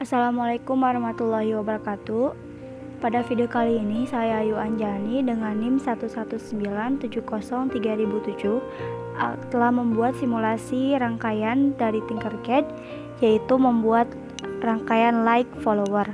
Assalamualaikum warahmatullahi wabarakatuh. Pada video kali ini saya Ayu Anjani dengan NIM 119703007 telah membuat simulasi rangkaian dari Tinkercad, yaitu membuat rangkaian like follower.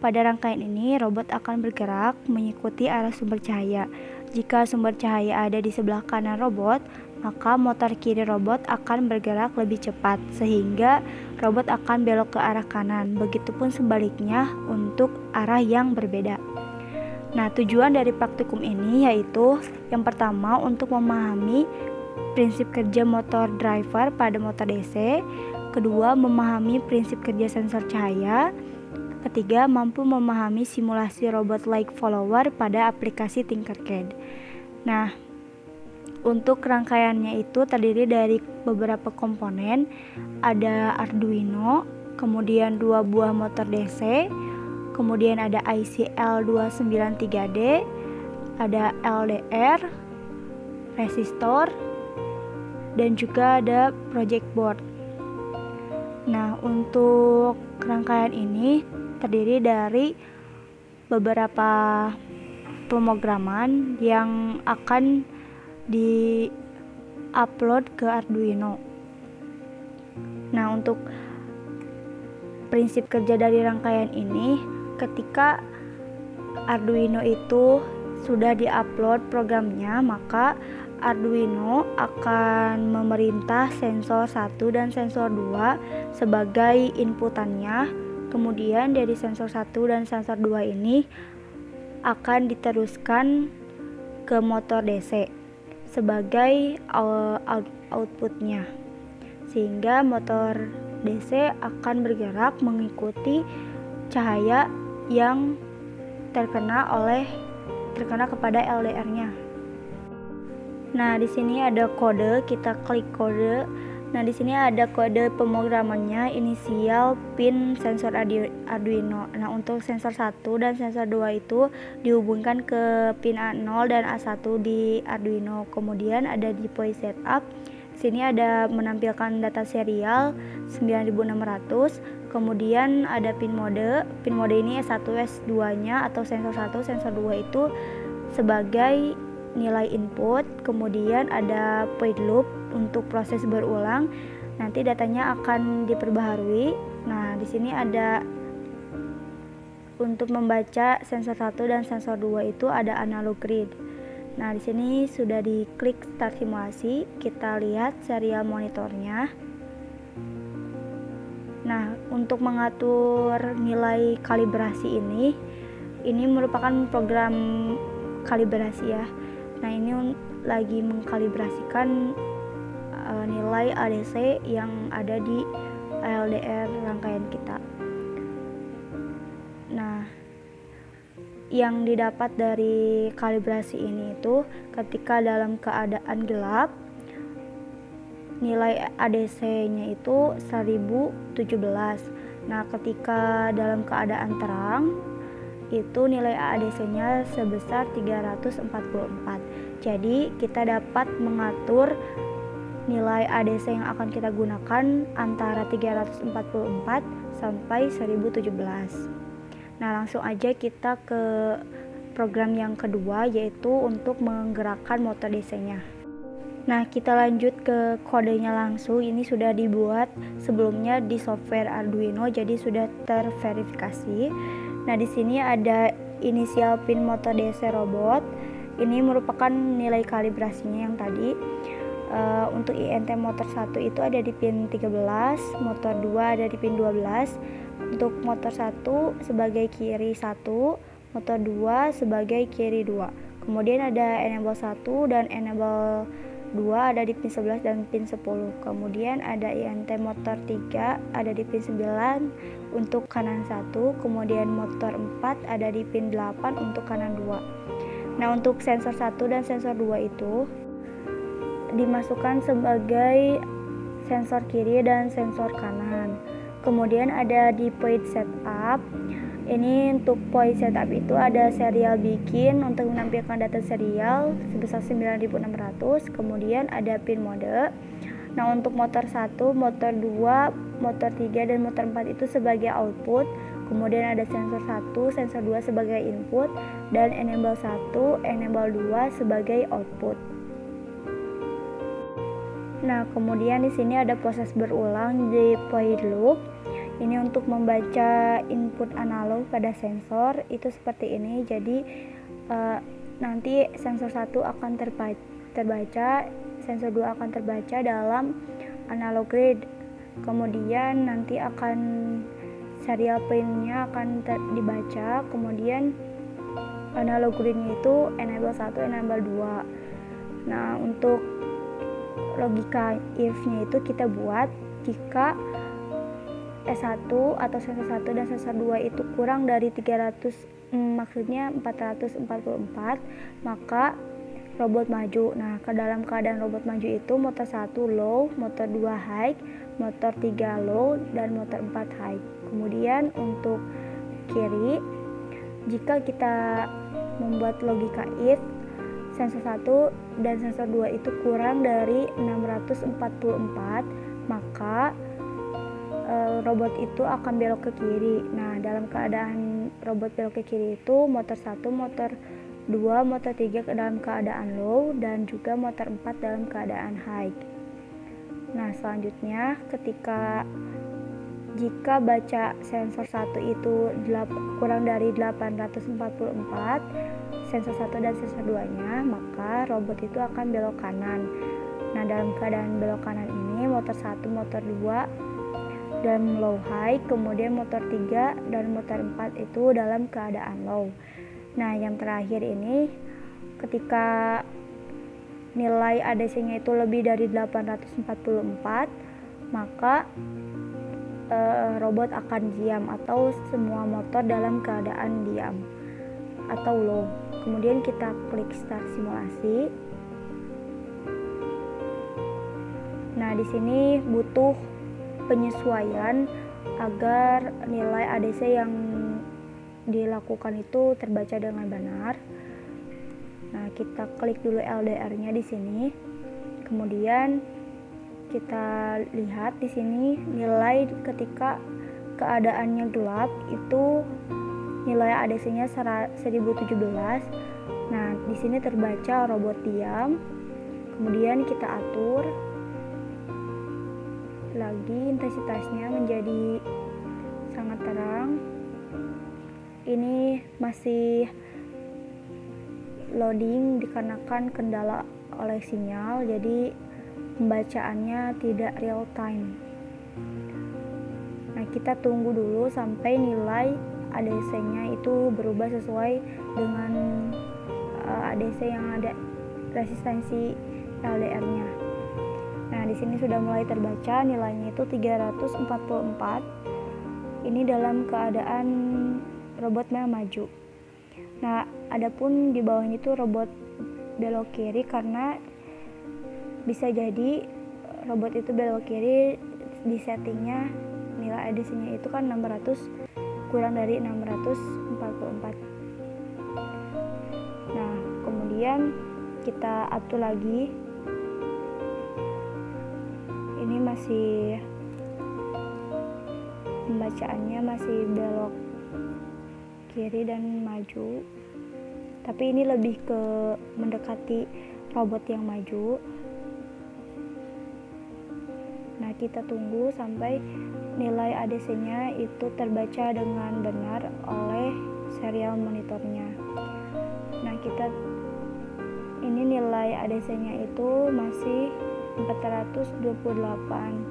Pada rangkaian ini, robot akan bergerak mengikuti arah sumber cahaya. Jika sumber cahaya ada di sebelah kanan robot, maka motor kiri robot akan bergerak lebih cepat sehingga robot akan belok ke arah kanan. Begitupun sebaliknya untuk arah yang berbeda. Nah, tujuan dari praktikum ini yaitu yang pertama untuk memahami prinsip kerja motor driver pada motor DC, kedua memahami prinsip kerja sensor cahaya, ketiga mampu memahami simulasi robot like follower pada aplikasi Tinkercad. Nah, untuk rangkaiannya itu terdiri dari beberapa komponen, ada Arduino, kemudian 2 buah motor DC, kemudian ada IC L293D, ada LDR, resistor, dan juga ada project board. Nah, untuk rangkaian ini terdiri dari beberapa pemrograman yang akan di-upload ke Arduino. Nah, untuk prinsip kerja dari rangkaian ini, ketika Arduino itu sudah di-upload programnya, maka Arduino akan memerintah sensor 1 dan sensor 2 sebagai inputannya. Kemudian dari sensor 1 dan sensor 2 ini akan diteruskan ke motor DC sebagai outputnya, sehingga motor DC akan bergerak mengikuti cahaya yang terkena kepada LDR-nya. Nah, di sini ada kode, kita klik kode. Nah, di sini ada kode pemrogramannya, inisial pin sensor Arduino. Nah, untuk sensor 1 dan sensor 2 itu dihubungkan ke pin A0 dan A1 di Arduino. Kemudian ada di point setup. Di sini ada menampilkan data serial 9600. Kemudian ada pin mode. Pin mode ini S1, S2-nya atau sensor 1, sensor 2 itu sebagai nilai input. Kemudian ada void loop untuk proses berulang, nanti datanya akan diperbaharui. Nah, di sini ada untuk membaca sensor 1 dan sensor 2 itu ada analog read. Nah, di sini sudah diklik start simulasi, kita lihat serial monitornya. Nah, untuk mengatur nilai kalibrasi ini merupakan program kalibrasi ya. Nah, ini lagi mengkalibrasikan nilai ADC yang ada di LDR rangkaian kita. Nah, yang didapat dari kalibrasi ini itu ketika dalam keadaan gelap nilai ADC-nya itu 1017. Nah, ketika dalam keadaan terang itu nilai ADC-nya sebesar 344. Jadi kita dapat mengatur nilai ADC yang akan kita gunakan antara 344 sampai 1017. Nah, langsung aja kita ke program yang kedua, yaitu untuk menggerakkan motor DC-nya. Nah, kita lanjut ke kodenya langsung. Ini sudah dibuat sebelumnya di software Arduino, jadi sudah terverifikasi. Nah, di sini ada inisial pin motor DC robot. Ini merupakan nilai kalibrasinya yang tadi. Untuk INT motor 1 itu ada di pin 13, motor 2 ada di pin 12. Untuk motor 1 sebagai kiri 1, motor 2 sebagai kiri 2. Kemudian ada enable 1 dan enable 2 ada di pin 11 dan pin 10. Kemudian ada INT motor 3 ada di pin 9 untuk kanan 1. Kemudian motor 4 ada di pin 8 untuk kanan 2. Nah, untuk sensor 1 dan sensor 2 itu dimasukkan sebagai sensor kiri dan sensor kanan. Kemudian ada di point setup. Ini untuk point setup itu ada serial bikin untuk menampilkan data serial sebesar 9600. Kemudian ada pin mode. Nah, untuk motor 1, motor 2 motor 3 dan motor 4 itu sebagai output, kemudian ada sensor 1, sensor 2 sebagai input, dan enable 1, enable 2 sebagai output. Nah, kemudian di sini ada proses berulang di void loop. Ini untuk membaca input analog pada sensor itu seperti ini. Jadi nanti sensor 1 akan terbaca, sensor 2 akan terbaca dalam analog read. Kemudian nanti akan serial printnya akan dibaca, kemudian analog readnya itu enable 1, enable 2. Nah, untuk logika if-nya itu kita buat jika S1 atau sensor 1 dan sensor 2 itu kurang dari 444, maka robot maju. Nah, ke dalam keadaan robot maju itu motor 1 low, motor 2 high, motor 3 low, dan motor 4 high. Kemudian untuk kiri, jika kita membuat logika if sensor 1 dan sensor 2 itu kurang dari 644, maka robot itu akan belok ke kiri. Nah, dalam keadaan robot belok ke kiri itu motor 1, motor 2, motor 3 ke dalam keadaan low, dan juga motor 4 dalam keadaan high. Nah, selanjutnya jika baca sensor 1 itu kurang dari 844, sensor 1 dan sensor 2-nya, maka robot itu akan belok kanan. Nah, dalam keadaan belok kanan ini motor 1, motor 2 dalam low high, kemudian motor 3 dan motor 4 itu dalam keadaan low. Nah, yang terakhir ini ketika nilai ADC-nya itu lebih dari 844, maka robot akan diam atau semua motor dalam keadaan diam atau low. Kemudian kita klik start simulasi. Nah, di sini butuh penyesuaian agar nilai ADC yang dilakukan itu terbaca dengan benar. Nah, kita klik dulu LDR-nya di sini. Kemudian kita lihat di sini nilai ketika keadaannya gelap itu nilai ADC-nya 1017. Nah, di sini terbaca robot diam. Kemudian kita atur lagi intensitasnya menjadi sangat terang. Ini masih loading dikarenakan kendala oleh sinyal, jadi pembacaannya tidak real time. Nah, kita tunggu dulu sampai nilai ADC-nya itu berubah sesuai dengan ADC yang ada resistensi LDR-nya. Nah, di sini sudah mulai terbaca nilainya itu 344. Ini dalam keadaan robotnya maju. Nah, adapun di bawahnya itu robot belok kiri karena bisa jadi robot itu belok kiri di settingnya nilai ADC-nya itu kan 600 kurang dari 644. Nah, kemudian kita atur lagi. Ini masih pembacaannya masih belok kiri dan maju, tapi ini lebih ke mendekati robot yang maju. Nah, kita tunggu sampai nilai ADC-nya itu terbaca dengan benar oleh serial monitornya. Nah, ini nilai ADC-nya itu masih 428,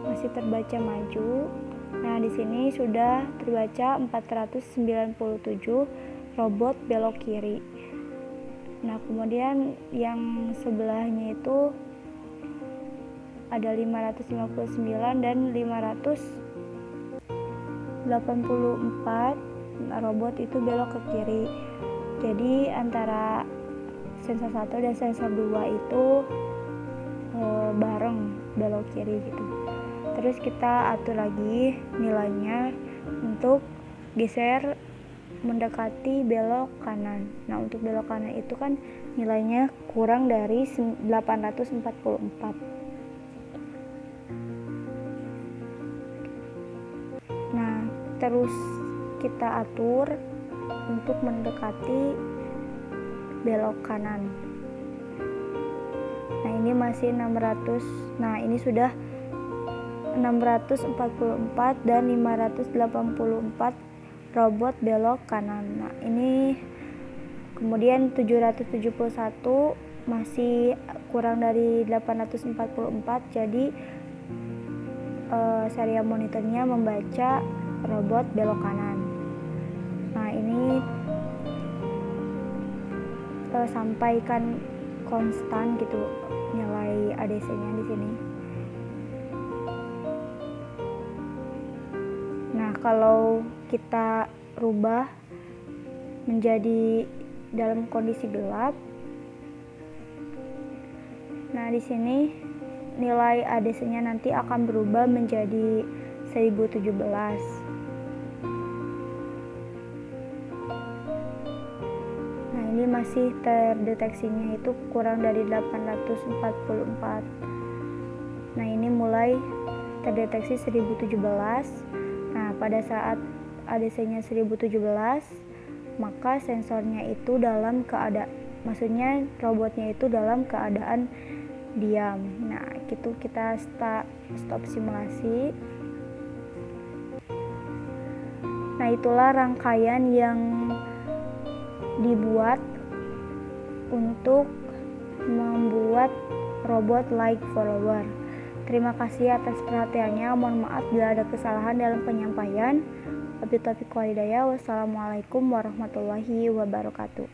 masih terbaca maju. Nah, di sini sudah terbaca 497 robot belok kiri. Nah, kemudian yang sebelahnya itu ada 559 dan 584 robot itu belok ke kiri. Jadi antara sensor 1 dan sensor 2 itu bareng belok kiri gitu. Terus kita atur lagi nilainya untuk geser mendekati belok kanan. Nah, untuk belok kanan itu kan nilainya kurang dari 844. Nah, terus kita atur untuk mendekati belok kanan. Nah, ini masih 600. Nah, ini sudah 644 dan 584 robot belok kanan. Nah, ini kemudian 771 masih kurang dari 844, jadi serial monitornya membaca robot belok kanan. Nah, ini sampaikan konstan gitu nilai ADC-nya di sini. Nah, kalau kita rubah menjadi dalam kondisi gelap, nah di sini nilai ADC-nya nanti akan berubah menjadi 1017. Nah, ini masih terdeteksinya itu kurang dari 844. Nah, ini mulai terdeteksi 1017. Nah, pada saat ADC-nya 1017, maka sensornya itu dalam keadaan, maksudnya robotnya itu dalam keadaan diam. Nah, gitu kita stop simulasi. Nah, itulah rangkaian yang dibuat untuk membuat robot like follower. Terima kasih atas perhatiannya. Mohon maaf bila ada kesalahan dalam penyampaian. Wabillahi taufiq wal hidayah. Wassalamualaikum warahmatullahi wabarakatuh.